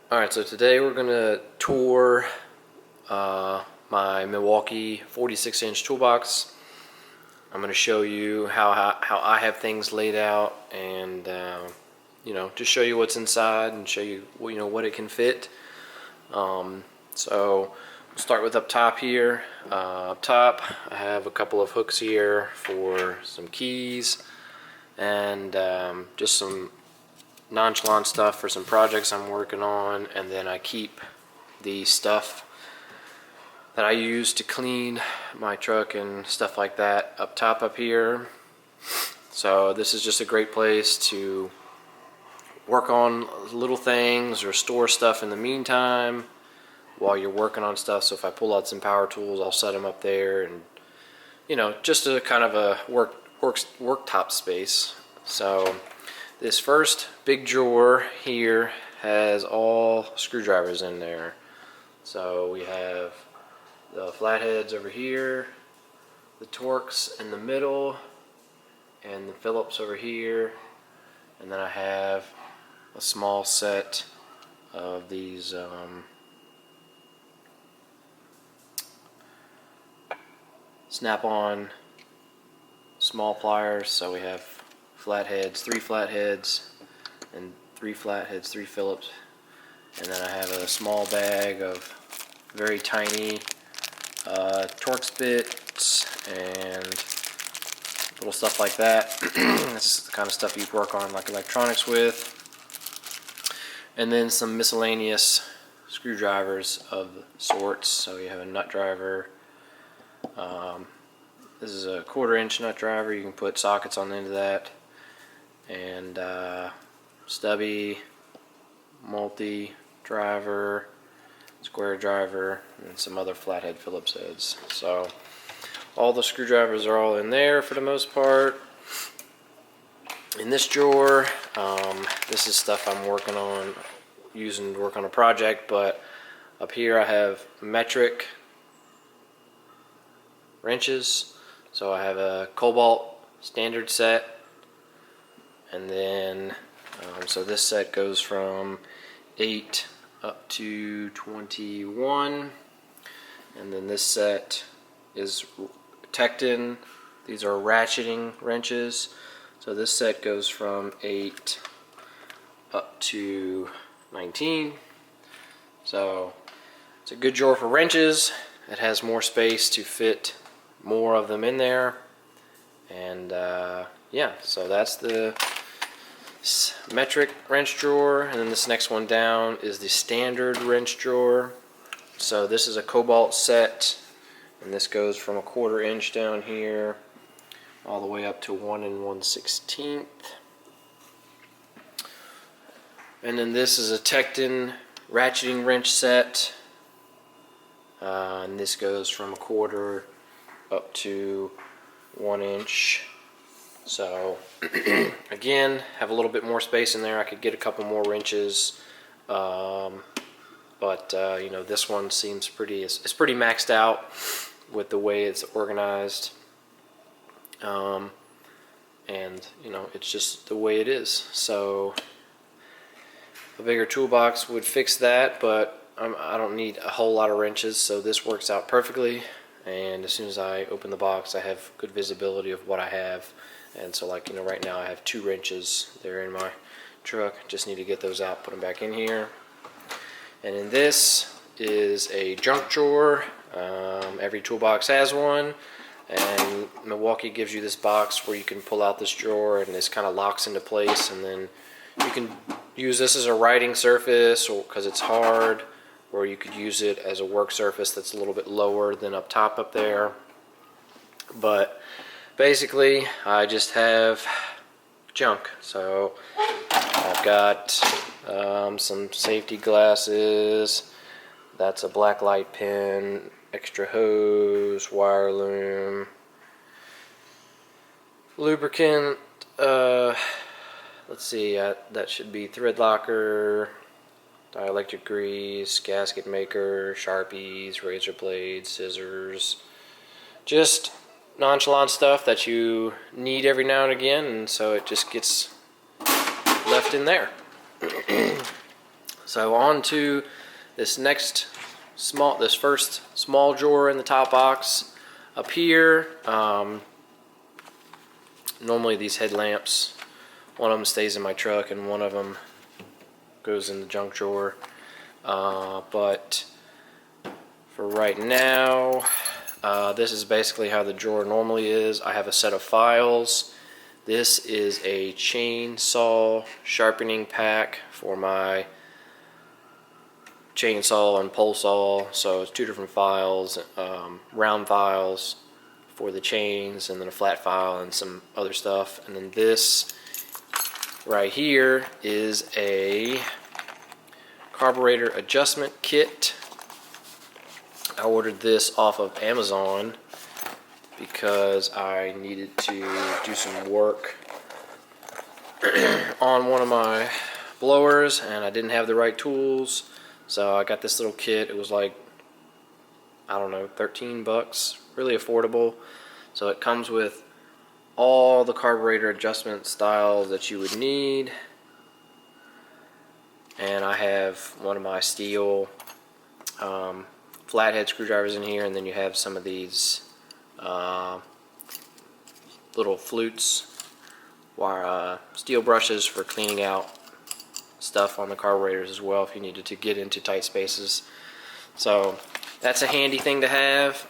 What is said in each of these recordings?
Alright, so today we're going to tour my Milwaukee 46-inch toolbox. I'm going to show you how I have things laid out and just show you what's inside and show you what it can fit. So we'll start with up top here. Up top I have a couple of hooks here for some keys and just some nonchalant stuff for some projects I'm working on, and then I keep the stuff that I use to clean my truck and stuff like that up top up here. So this is just a great place to work on little things or store stuff in the meantime while you're working on stuff. So if I pull out some power tools, I'll set them up there, and just a kind of a worktop space. So this first big drawer here has all screwdrivers in there. So we have the flatheads over here, the Torx in the middle, and the Phillips over here. And then I have a small set of these snap-on small pliers. So we have flatheads, 3 flatheads, and 3 flatheads, 3 Phillips, and then I have a small bag of very tiny Torx bits and little stuff like that. This is the kind of stuff you work on like electronics with. And then some miscellaneous screwdrivers of sorts. So you have a nut driver. This is a 1/4-inch nut driver. You can put sockets on the end of that. And stubby, multi driver, square driver, and some other flathead Phillips heads. So all the screwdrivers are all in there for the most part. In this drawer, this is stuff I'm working on, using to work on a project. But up here I have metric wrenches. So I have a Cobalt standard set. And then, so this set goes from 8 up to 21. And then this set is Tecton. These are ratcheting wrenches. So this set goes from 8 up to 19. So it's a good drawer for wrenches. It has more space to fit more of them in there. And yeah, so that's the metric wrench drawer. And then this next one down is the standard wrench drawer. So this is a Cobalt set, and this goes from a 1/4-inch down here all the way up to 1 1/16. And then this is a Tecton ratcheting wrench set, and this goes from a 1/4 up to 1 inch. So again, have a little bit more space in there. I could get a couple more wrenches, but this one seems pretty. It's pretty maxed out with the way it's organized, and it's just the way it is. So a bigger toolbox would fix that, but I don't need a whole lot of wrenches, so this works out perfectly. And as soon as I open the box, I have good visibility of what I have. And so right now I have 2 wrenches. They're in my truck. Just need to get those out, put them back in here. And then this is a junk drawer. Every toolbox has one. And Milwaukee gives you this box where you can pull out this drawer, and this kind of locks into place. And then you can use this as a writing surface, or because it's hard, or you could use it as a work surface that's a little bit lower than up top up there. But basically, I just have junk. So I've got some safety glasses. That's a black light pen, extra hose, wire loom, lubricant. Let's see, that should be thread locker, dielectric grease, gasket maker, Sharpies, razor blades, scissors. Just nonchalant stuff that you need every now and again, and so it just gets left in there. So on to this first small drawer in the top box. Up here, normally these headlamps, one of them stays in my truck and one of them goes in the junk drawer. But for right now, this is basically how the drawer normally is. I have a set of files. This is a chainsaw sharpening pack for my chainsaw and pole saw. So it's two different files, round files for the chains, and then a flat file and some other stuff. And then this right here is a Carburetor Adjustment Kit. I ordered this off of Amazon because I needed to do some work on one of my blowers and I didn't have the right tools. So I got this little kit. It was like, I don't know, 13 bucks, really affordable. So it comes with all the carburetor adjustment styles that you would need. And I have one of my steel flathead screwdrivers in here, and then you have some of these little flutes, steel brushes for cleaning out stuff on the carburetors as well if you needed to get into tight spaces. So that's a handy thing to have.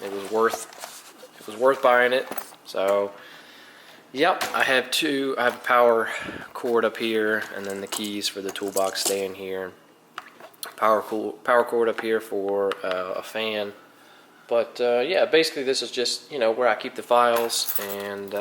It was worth buying it. So yep, I have a power cord up here, and then the keys for the toolbox stay in here. Power cord up here for a fan. But yeah, basically this is just, where I keep the files and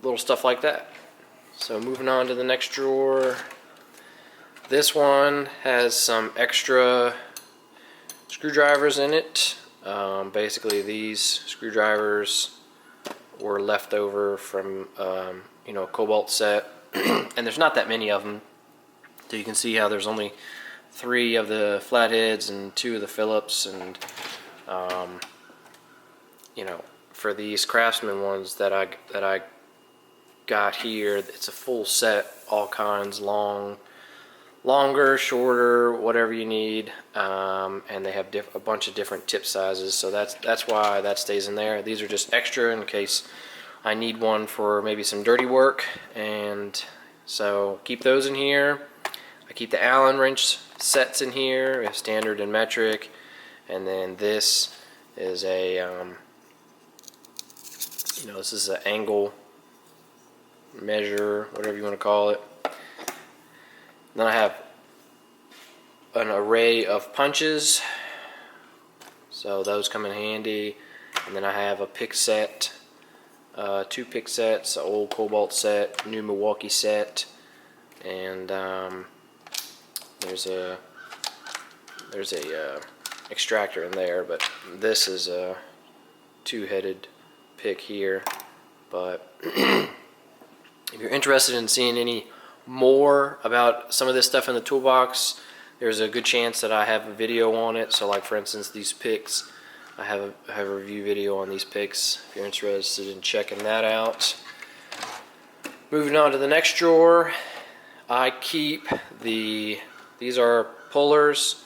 little stuff like that. So moving on to the next drawer. This one has some extra screwdrivers in it. Basically these screwdrivers were left over from a Cobalt set, and there's not that many of them. So you can see how there's only 3 of the flatheads and 2 of the Phillips, and for these Craftsman ones that I got here, it's a full set, all kinds, longer, shorter, whatever you need, and they have a bunch of different tip sizes. So that's why that stays in there. These are just extra in case I need one for maybe some dirty work, and so keep those in here. I keep the Allen wrench sets in here. We have standard and metric, and then this is a this is an angle measure, whatever you want to call it. Then I have an array of punches, so those come in handy. And then I have a Pic Set, 2 Pic Sets, an old Cobalt set, new Milwaukee set, and there's a extractor in there, but this is a 2-headed pick here. But if you're interested in seeing any more about some of this stuff in the toolbox, there's a good chance that I have a video on it. So like for instance these picks, I have a review video on these picks if you're interested in checking that out. Moving on to the next drawer, I keep these are pullers,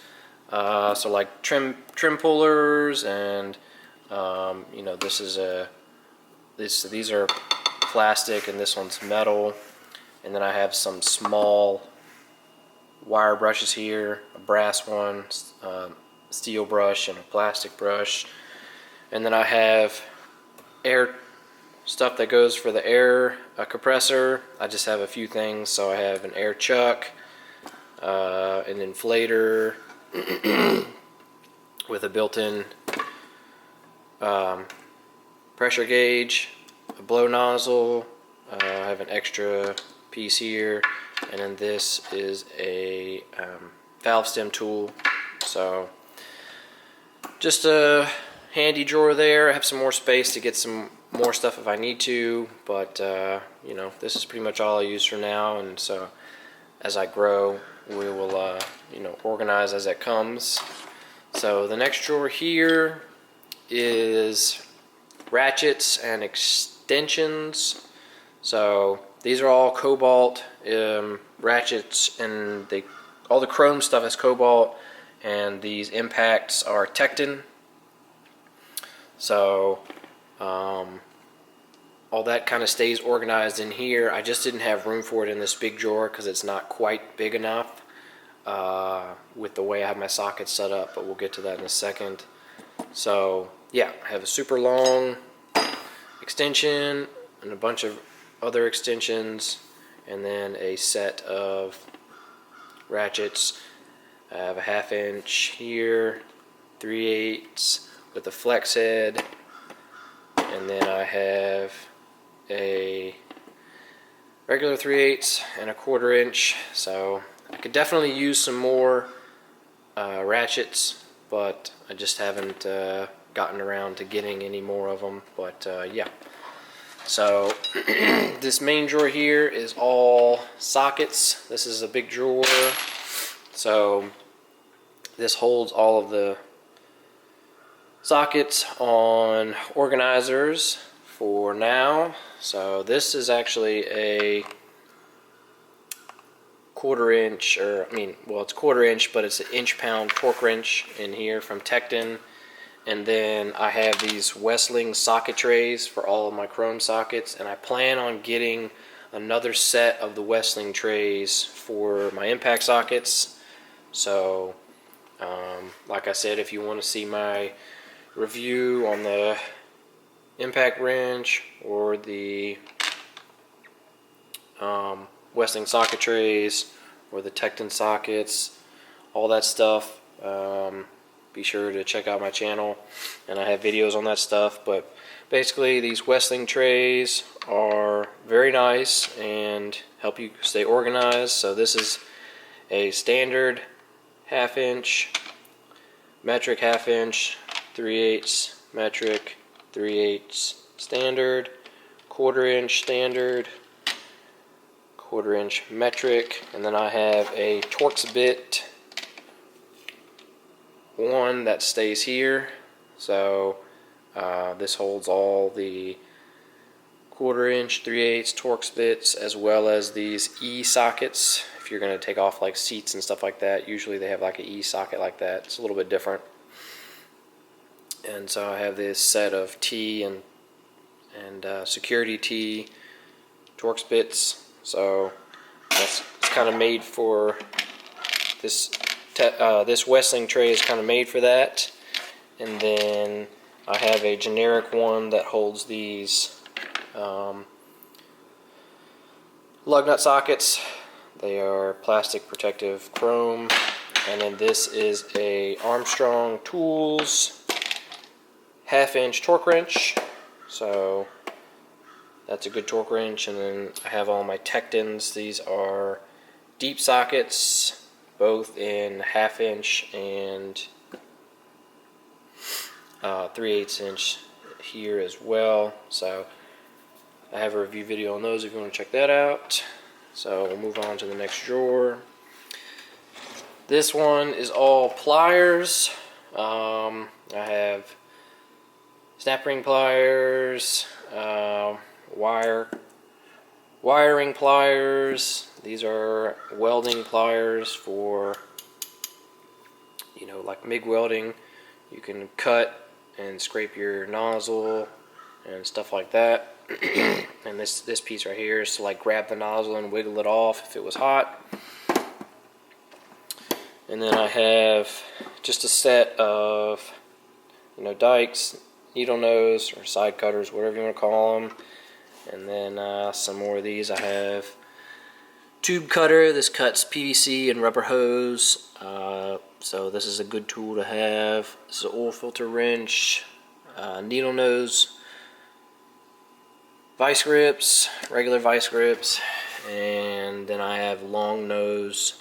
so like trim pullers, and these are plastic and this one's metal. And then I have some small wire brushes here, a brass one, steel brush, and a plastic brush. And then I have air stuff that goes for the air compressor. I just have a few things. So I have an air chuck, an inflator with a built-in pressure gauge, a blow nozzle. I have an extra piece here, and then this is a valve stem tool. So just a handy drawer there. I have some more space to get some more stuff if I need to, but this is pretty much all I use for now, and so as I grow we will organize as it comes. So the next drawer here is ratchets and extensions. So these are all cobalt ratchets, and all the chrome stuff is cobalt, and these impacts are Tecton. So all that kind of stays organized in here. I just didn't have room for it in this big drawer because it's not quite big enough with the way I have my sockets set up, but we'll get to that in a second. So yeah, I have a super long extension and a bunch of other extensions, and then a set of ratchets. I have a 1/2 inch here, 3/8 with a flex head, and then I have a regular 3/8 and a 1/4 inch. So I could definitely use some more ratchets, but I just haven't gotten around to getting any more of them. But yeah, so this main drawer here is all sockets. This is a big drawer, so this holds all of the sockets on organizers for now. So this is actually a 1/4 inch, or I mean, well, it's 1/4 inch, but it's an inch-pound torque wrench in here from Tecton. And then I have these Westling socket trays for all of my chrome sockets, and I plan on getting another set of the Westling trays for my impact sockets. So like I said, if you want to see my review on the impact wrench or the Westling socket trays or the Tecton sockets, all that stuff, be sure to check out my channel, and I have videos on that stuff. But basically, these Westling trays are very nice and help you stay organized. So this is a standard 1/2 inch, metric 1/2 inch, 3/8 metric, 3/8 standard, 1/4 inch standard, 1/4 inch metric, and then I have a Torx bit one that stays here. So this holds all the 1/4 inch, 3/8 Torx bits, as well as these E sockets. If you're going to take off like seats and stuff like that, usually they have like an E socket like that. It's a little bit different. And so I have this set of T and security T Torx bits. So it's kind of made for this. This Westling tray is kind of made for that. And then I have a generic one that holds these lug nut sockets. They are plastic protective chrome. And then this is a Armstrong Tools 1/2 inch torque wrench. So that's a good torque wrench. And then I have all my Tectons. These are deep sockets, both in 1/2 inch and 3/8 inch here as well. So I have a review video on those if you want to check that out. So we'll move on to the next drawer. This one is all pliers. I have snap ring pliers, wiring pliers. These are welding pliers for, you know, like MIG welding. You can cut and scrape your nozzle and stuff like that. And this piece right here is to like grab the nozzle and wiggle it off if it was hot. And then I have just a set of, you know, dikes, needle nose or side cutters, whatever you want to call them. And then some more of these. I have tube cutter. This cuts PVC and rubber hose. So this is a good tool to have. This is an oil filter wrench, needle nose, vice grips, regular vice grips, and then I have long nose,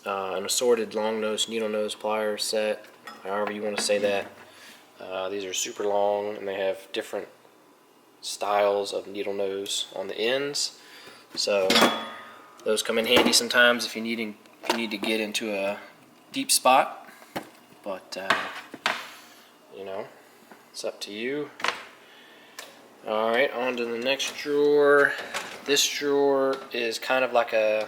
an assorted long nose, needle nose pliers set, however you want to say that. These are super long, and they have different styles of needle nose on the ends. So those come in handy sometimes if you need to get into a deep spot. But you know, it's up to you. Alright, on to the next drawer. this drawer is kind of like a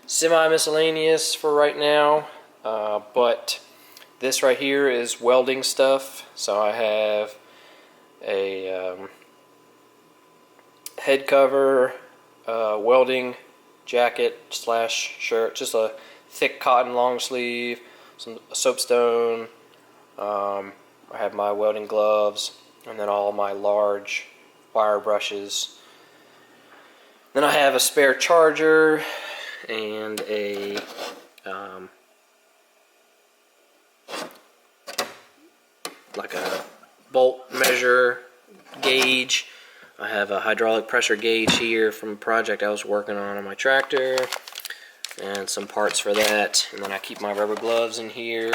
semi-miscellaneous for right now, but this right here is welding stuff. So I have a head cover, welding jacket slash shirt, just a thick cotton long sleeve, some soapstone. I have my welding gloves, and then all my large wire brushes. Then I have a spare charger and a like a bolt measure gauge. I have a hydraulic pressure gauge here from a project I was working on my tractor, and some parts for that. And then I keep my rubber gloves in here.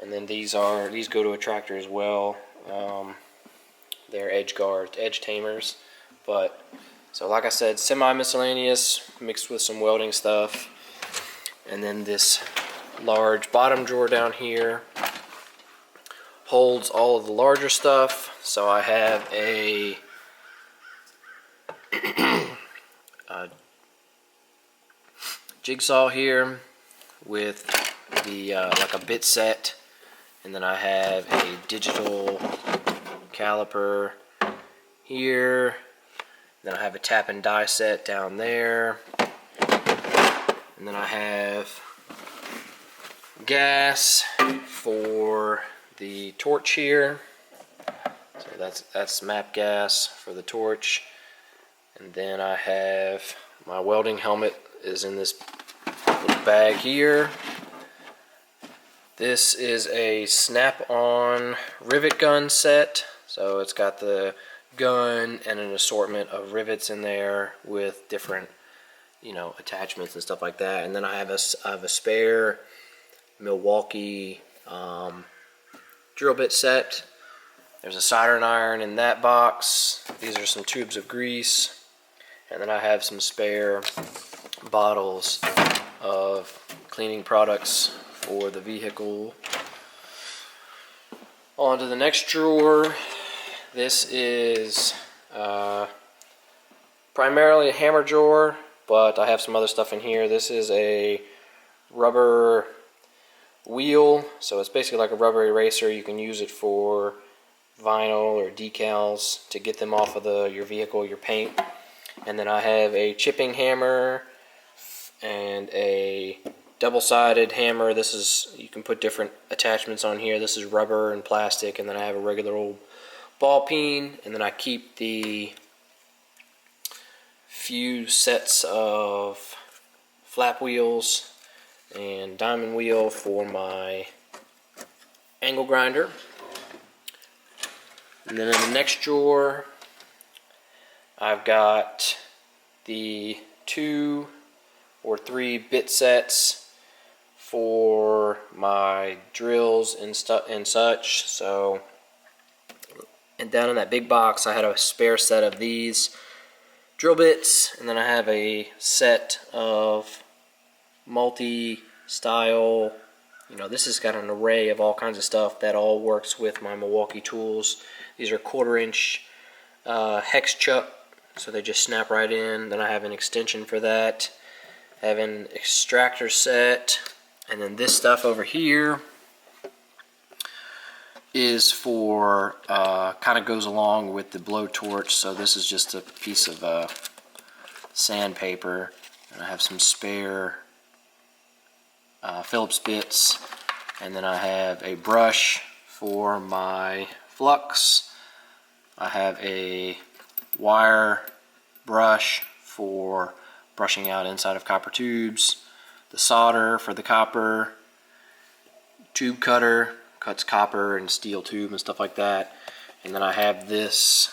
And then these go to a tractor as well. They're edge guards, edge tamers. But so like I said, semi-miscellaneous mixed with some welding stuff. And then this large bottom drawer down here holds all of the larger stuff. So I have a jigsaw here with the like a bit set, and then I have a digital caliper here. Then I have a tap and die set down there, and then I have gas for the torch here. So that's map gas for the torch. And then I have my welding helmet is in this little bag here. This is a snap-on rivet gun set. So it's got the gun and an assortment of rivets in there with different, attachments and stuff like that. And then I have a spare Milwaukee drill bit set. There's a soldering iron in that box. These are some tubes of grease. And then I have some spare bottles of cleaning products for the vehicle. On to the next drawer. This is primarily a hammer drawer, but I have some other stuff in here. This is a rubber wheel, so it's basically like a rubber eraser. You can use it for vinyl or decals to get them off of your vehicle, your paint. And then I have a chipping hammer and a double-sided hammer. This is, you can put different attachments on here. This is rubber and plastic, and then I have a regular old ball peen, and then I keep the few sets of flap wheels and diamond wheel for my angle grinder. And then in the next drawer, I've got the 2 or 3 bit sets for my drills and such. So, and down in that big box, I had a spare set of these drill bits, and then I have a set of multi-style. This has got an array of all kinds of stuff that all works with my Milwaukee tools. These are 1/4 inch hex chuck, so they just snap right in. Then I have an extension for that. I have an extractor set, and then this stuff over here is for kind of goes along with the blowtorch. So this is just a piece of sandpaper, and I have some spare Phillips bits, and then I have a brush for my flux. I have a wire brush for brushing out inside of copper tubes, the solder for the copper, tube cutter, cuts copper and steel tube and stuff like that. And then I have this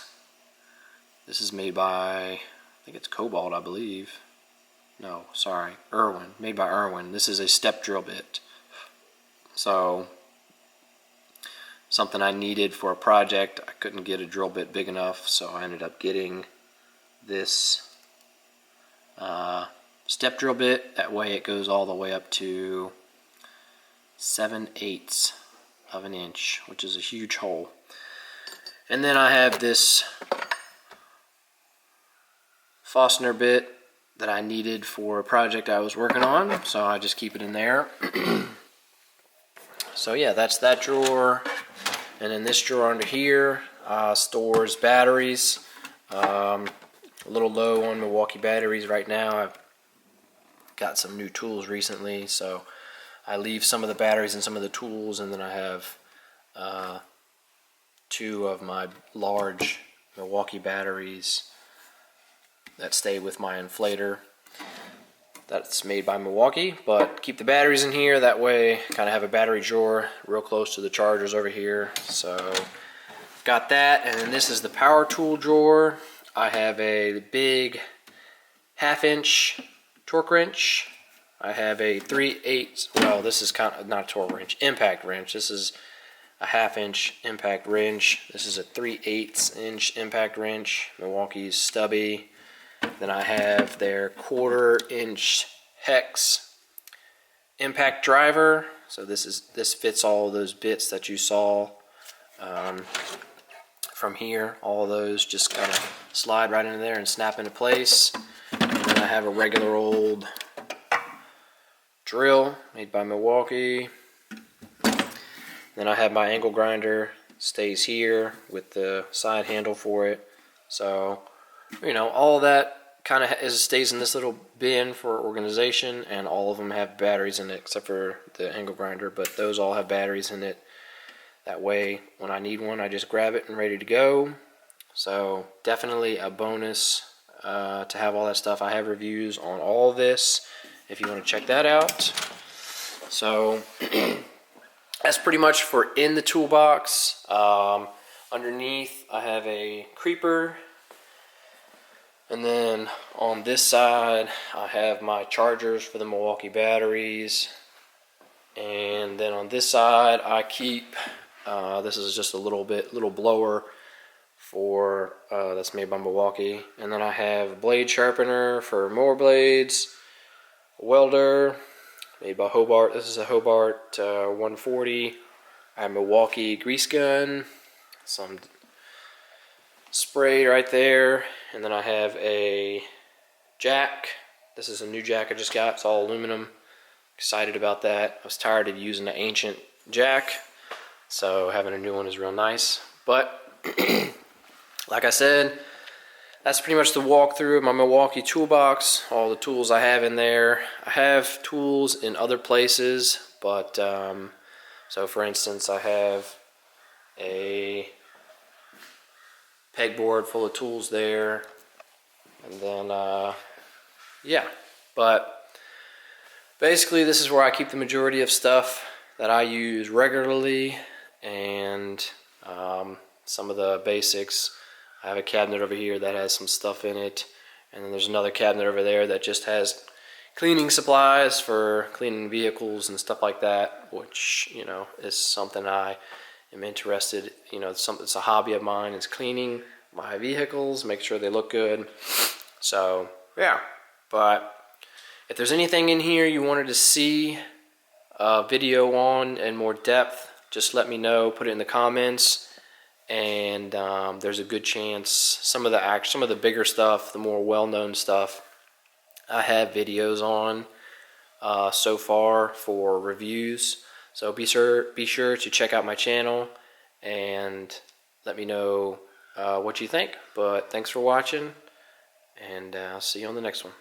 is made by, I think it's Cobalt, I believe. No, sorry, Irwin, made by Irwin. This is a step drill bit. So, something I needed for a project. I couldn't get a drill bit big enough, so I ended up getting this step drill bit. That way it goes all the way up to 7/8 of an inch, which is a huge hole. And then I have this Fastener bit that I needed for a project I was working on, so I just keep it in there. So yeah, that's that drawer. And then this drawer under here stores batteries. A little low on Milwaukee batteries right now. I've got some new tools recently, so I leave some of the batteries in some of the tools, and then I have 2 of my large Milwaukee batteries that stay with my inflator. That's made by Milwaukee, but keep the batteries in here. That way, kind of have a battery drawer real close to the chargers over here. So, got that, and then this is the power tool drawer. I have a big 1/2-inch torque wrench. I have a 3/8. Well, this is kind of not a torque wrench, impact wrench. This is a 1/2-inch impact wrench. This is a 3/8-inch impact wrench. Milwaukee's stubby. Then I have their 1/4-inch hex impact driver. So this fits all of those bits that you saw from here. All of those just kind of slide right into there and snap into place. And then I have a regular old drill made by Milwaukee. Then I have my angle grinder, stays here with the side handle for it. So, you know, all of that kind of stays in this little bin for organization, and all of them have batteries in it except for the angle grinder, but those all have batteries in it. That way, when I need one, I just grab it and ready to go. So, definitely a bonus to have all that stuff. I have reviews on all of this if you want to check that out. So, that's pretty much for in the toolbox. Underneath, I have a creeper. And then on this side, I have my chargers for the Milwaukee batteries. And then on this side, I keep, this is just a little blower for, that's made by Milwaukee. And then I have a blade sharpener for more blades, a welder made by Hobart. This is a Hobart 140. I have Milwaukee grease gun, some spray right there, and then I have a jack. This is a new jack I just got. It's all aluminum. Excited about that. I was tired of using the ancient jack, so having a new one is real nice. But like I said, that's pretty much the walkthrough of my Milwaukee toolbox. All the tools I have in there. I have tools in other places, but so for instance, I have a pegboard full of tools there, and then yeah, but basically this is where I keep the majority of stuff that I use regularly, and some of the basics. I have a cabinet over here that has some stuff in it, and then there's another cabinet over there that just has cleaning supplies for cleaning vehicles and stuff like that, which, you know, is something I am interested, you know, it's a hobby of mine, is cleaning my vehicles, make sure they look good. So yeah, but if there's anything in here you wanted to see a video on in more depth, just let me know, put it in the comments, and there's a good chance some of the bigger stuff, the more well-known stuff, I have videos on so far for reviews. So be sure to check out my channel and let me know what you think. But thanks for watching, and I'll see you on the next one.